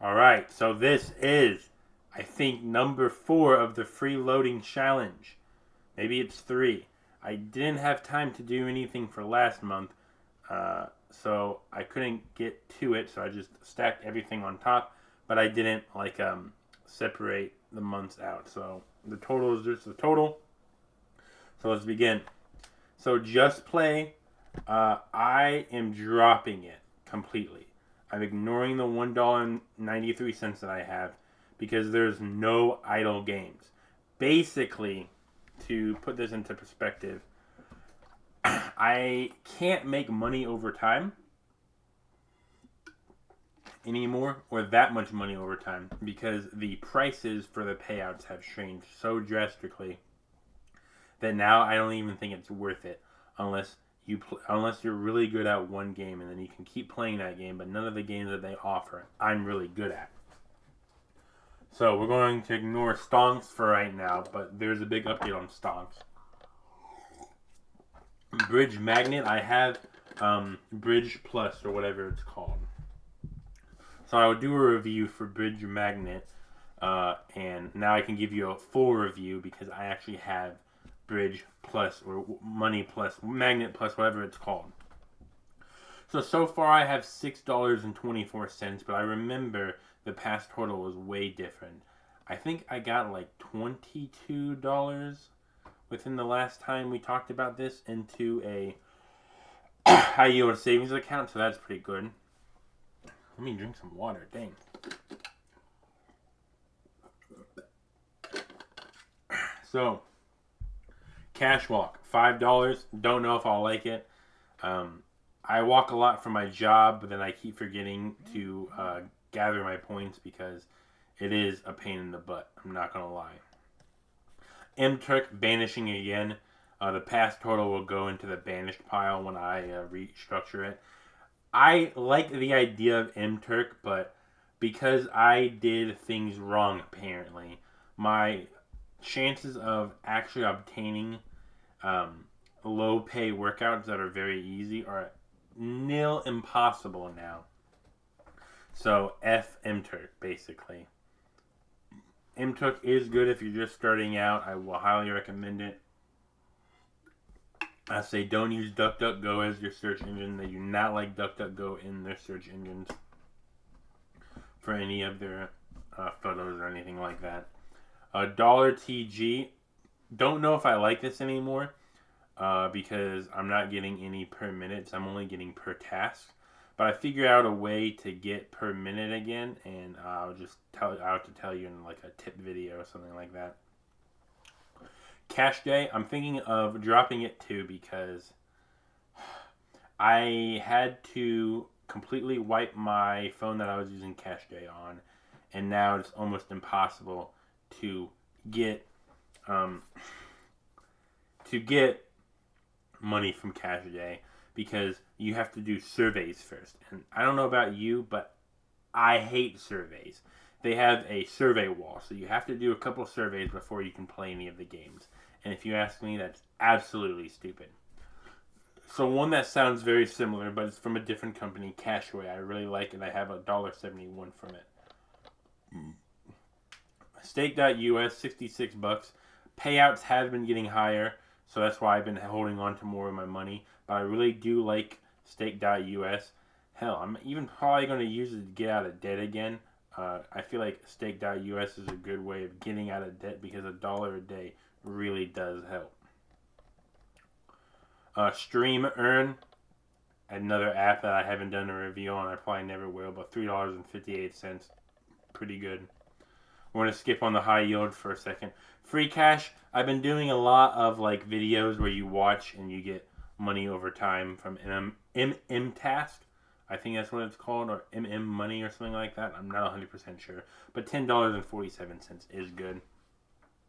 Alright, so this is, I think, number 4 of the free loading challenge. Maybe it's 3. I didn't have time to do anything for last month, so I couldn't get to it, so I just stacked everything on top, but I didn't, separate the months out. So the total is just the total. So let's begin. So Just Play, I am dropping it completely. I'm ignoring the $1.93 that I have because there's no idle games. Basically, to put this into perspective, I can't make money over time anymore, or that much money over time, because the prices for the payouts have changed so drastically that now I don't even think it's worth it unless unless you're really good at one game, and then you can keep playing that game, but none of the games that they offer I'm really good at. So we're going to ignore Stonks for right now, but there's a big update on Stonks. Bridge Magnet, I have Bridge Plus or whatever it's called. So I will do a review for Bridge Magnet, and now I can give you a full review because I actually have Bridge Plus or Money Plus, Magnet Plus, whatever it's called. So far I have $6.24, but I remember the past total was way different. I think I got like $22 within the last time we talked about this into a high yield savings account, so that's pretty good. Let me drink some water, dang. So, Cash Walk, $5. Don't know if I'll like it. I walk a lot for my job, but then I keep forgetting to gather my points because it is a pain in the butt. I'm not going to lie. M-Turk banishing again. The past total will go into the banished pile when I restructure it. I like the idea of M-Turk, but because I did things wrong, apparently, my chances of actually obtaining low pay workouts that are very easy are nil impossible now. So F M-Turk, basically. M-Turk is good if you're just starting out. I will highly recommend it. I say don't use DuckDuckGo as your search engine. They do not like DuckDuckGo in their search engines for any of their photos or anything like that. Dollar TG. Don't know if I like this anymore because I'm not getting any per minute. I'm only getting per task. But I figured out a way to get per minute again, and I'll have to tell you in like a tip video or something like that. Cash Day, I'm thinking of dropping it too because I had to completely wipe my phone that I was using Cash Day on, and now it's almost impossible to get money from Cash Day because you have to do surveys first. And I don't know about you, but I hate surveys. They have a survey wall, so you have to do a couple surveys before you can play any of the games. And if you ask me, that's absolutely stupid. So one that sounds very similar, but it's from a different company, Cashaway. I really like it. I have $1.71 from it. Stake.us, $66. Payouts have been getting higher, so that's why I've been holding on to more of my money. But I really do like Stake.us. Hell, I'm even probably going to use it to get out of debt again. I feel like Stake.us is a good way of getting out of debt because $1 a day really does help. Stream Earn, another app that I haven't done a review on. I probably never will, but $3.58, pretty good. We're going to skip on the high yield for a second. Free Cash, I've been doing a lot of like videos where you watch and you get money over time from MM Task. I think that's what it's called, or MM Money or something like that. I'm not 100% sure. But $10.47 is good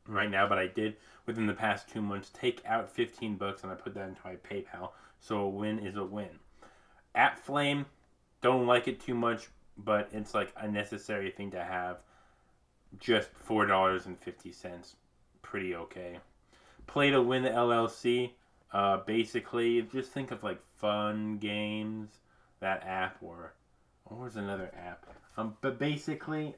right now. But I did, within the past 2 months, take out $15 and I put that into my PayPal. So a win is a win. App Flame, don't like it too much, but it's like a necessary thing to have. Just $4.50. Pretty okay. Play to Win LLC. Basically, just think of like fun games. That app, or what was another app? But basically,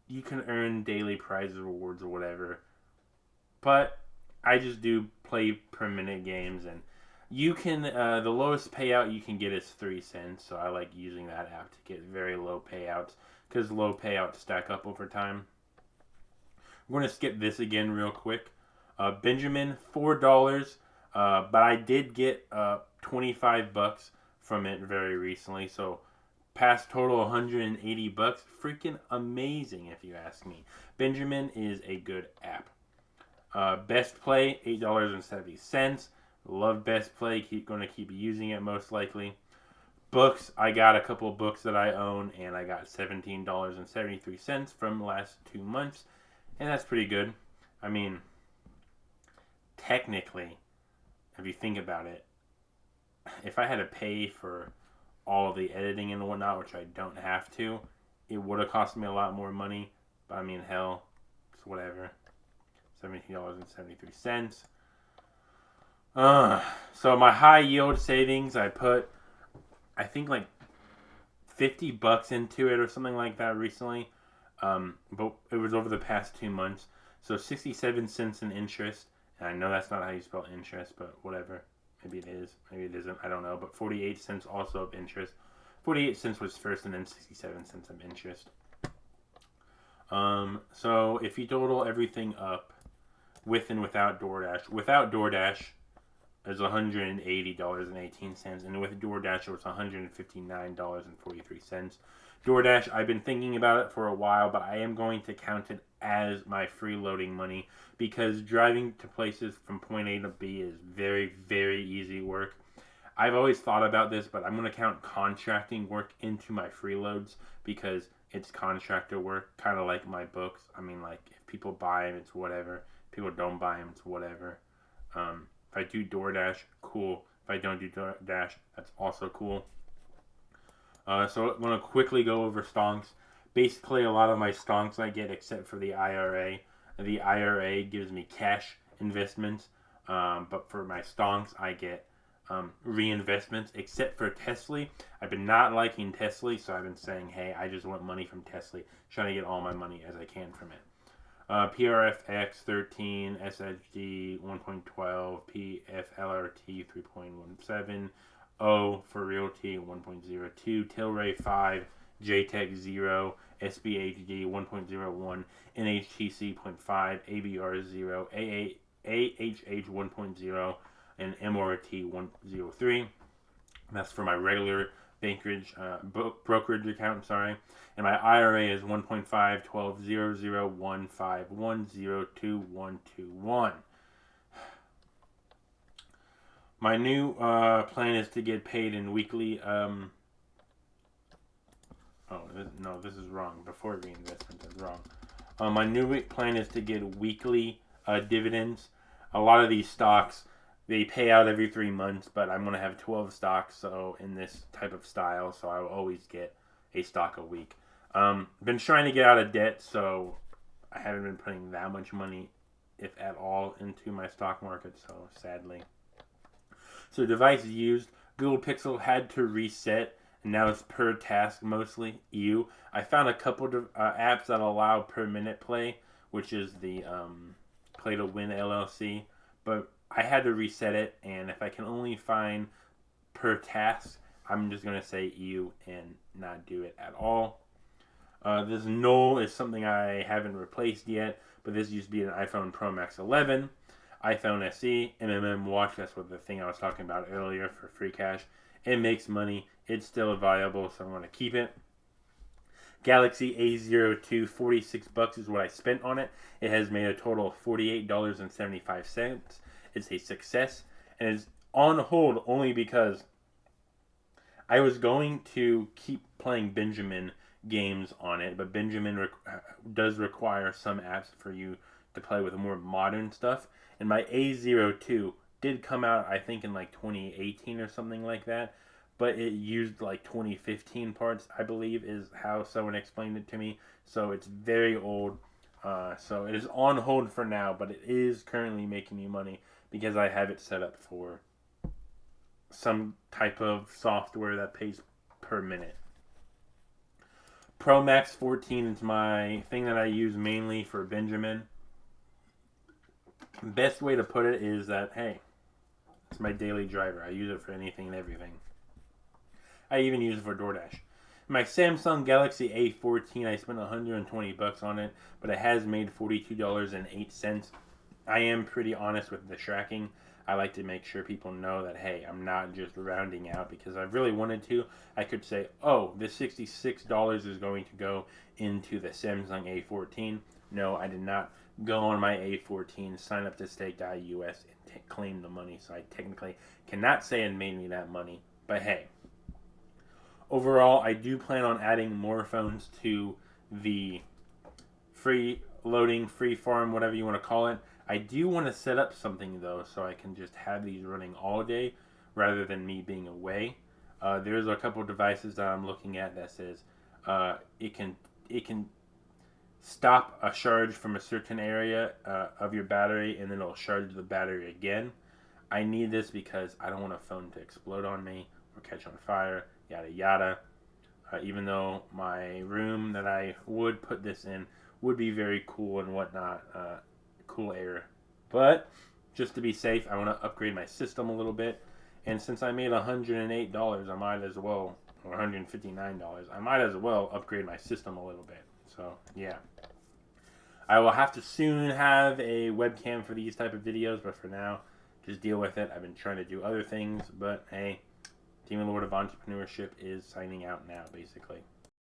you can earn daily prizes, rewards, or whatever. But I just do play per minute games, and you can the lowest payout you can get is 3 cents. So I like using that app to get very low payouts because low payouts stack up over time. We're gonna skip this again real quick. Benjamin, $4, but I did get $25 from it very recently. So past total $180. Freaking amazing, if you ask me. Benjamin is a good app. Best Play, $8.70. Love Best Play. Going to keep using it most likely. Books, I got a couple books that I own, and I got $17.73 from the last 2 months, and that's pretty good. I mean, technically, if you think about it, if I had to pay for all of the editing and whatnot, which I don't have to, it would have cost me a lot more money. But I mean, hell, it's whatever. $17.73. So my high yield savings, I put, I think like $50 into it or something like that recently. But it was over the past 2 months. So 67 cents in interest. And I know that's not how you spell interest, but whatever. Maybe it is. Maybe it isn't. I don't know. But 48 cents also of interest. 48 cents was first and then 67 cents of interest. So if you total everything up with and without DoorDash is $180.18, and with DoorDash it was $159.43. DoorDash, I've been thinking about it for a while, but I am going to count it as my freeloading money because driving to places from point A to B is very, very easy work. I've always thought about this, but I'm going to count contracting work into my freeloads because it's contractor work, kind of like my books. I mean, like, if people buy them, it's whatever. If people don't buy them, it's whatever. If I do DoorDash, cool. If I don't do DoorDash, that's also cool. So I'm going to quickly go over stonks. Basically, a lot of my stonks I get except for the IRA. The IRA gives me cash investments, but for my stonks, I get reinvestments, except for Tesla. I've been not liking Tesla, so I've been saying, hey, I just want money from Tesla, trying to get all my money as I can from it. PRFX 13, SHD 1.12, PFLRT 3.17, O for Realty 1.02, Tilray 5, JTEC 0, SBHD 1.01, NHTC 0.5, ABR 0, AHH 1.0, and MRT 103. That's for my regular brokerage account, sorry. And my IRA is 1.5, 12, 0, 0, 1, 5, 1, 0, 2, 1, 2, 1. My new plan is to get paid in weekly. This is wrong. Before reinvestment, that's wrong. My new plan is to get weekly dividends. A lot of these stocks, they pay out every 3 months, but I'm going to have 12 stocks so in this type of style, so I will always get a stock a week. Been trying to get out of debt, so I haven't been putting that much money, if at all, into my stock market, so sadly. So device used, Google Pixel had to reset, and now it's per task mostly. I found a couple of apps that allow per minute play, which is the Play to Win LLC, but I had to reset it, and if I can only find per task, I'm just going to say EU and not do it at all. This Knoll is something I haven't replaced yet, but this used to be an iPhone Pro Max 11, iPhone SE, MMM Watch, that's what the thing I was talking about earlier for free cash. It makes money, it's still viable, so I'm going to keep it. Galaxy A02, $46 is what I spent on it. It has made a total of $48.75. It's a success, and it's on hold only because I was going to keep playing Benjamin games on it, but Benjamin does require some apps for you to play with more modern stuff. And my A02 did come out, I think, in like 2018 or something like that, but it used like 2015 parts, I believe, is how someone explained it to me. So it's very old. So it is on hold for now, but it is currently making me money because I have it set up for some type of software that pays per minute. Pro Max 14 is my thing that I use mainly for Benjamin. Best way to put it is that, hey, it's my daily driver. I use it for anything and everything. I even use it for DoorDash. My Samsung Galaxy A14, I spent $120 on it, but it has made $42.08. I am pretty honest with the tracking. I like to make sure people know that, hey, I'm not just rounding out, because I really wanted to. I could say, oh, this $66 is going to go into the Samsung A14. No, I did not go on my A14, sign up to stake.us, and claim the money. So I technically cannot say it made me that money. But hey, overall, I do plan on adding more phones to the free loading, free farm, whatever you want to call it. I do want to set up something though, so I can just have these running all day rather than me being away. There's a couple devices that I'm looking at that says it can stop a charge from a certain area of your battery, and then it'll charge the battery again. I need this because I don't want a phone to explode on me or catch on fire, yada yada. Even though my room that I would put this in would be very cool and whatnot, cool air. But just to be safe, I want to upgrade my system a little bit. And since I made $108, I might as well, or $159, I might as well upgrade my system a little bit. So yeah, I will have to soon have a webcam for these type of videos, but for now, just deal with it. I've been trying to do other things, but hey, Demon Lord of Entrepreneurship is signing out now, basically.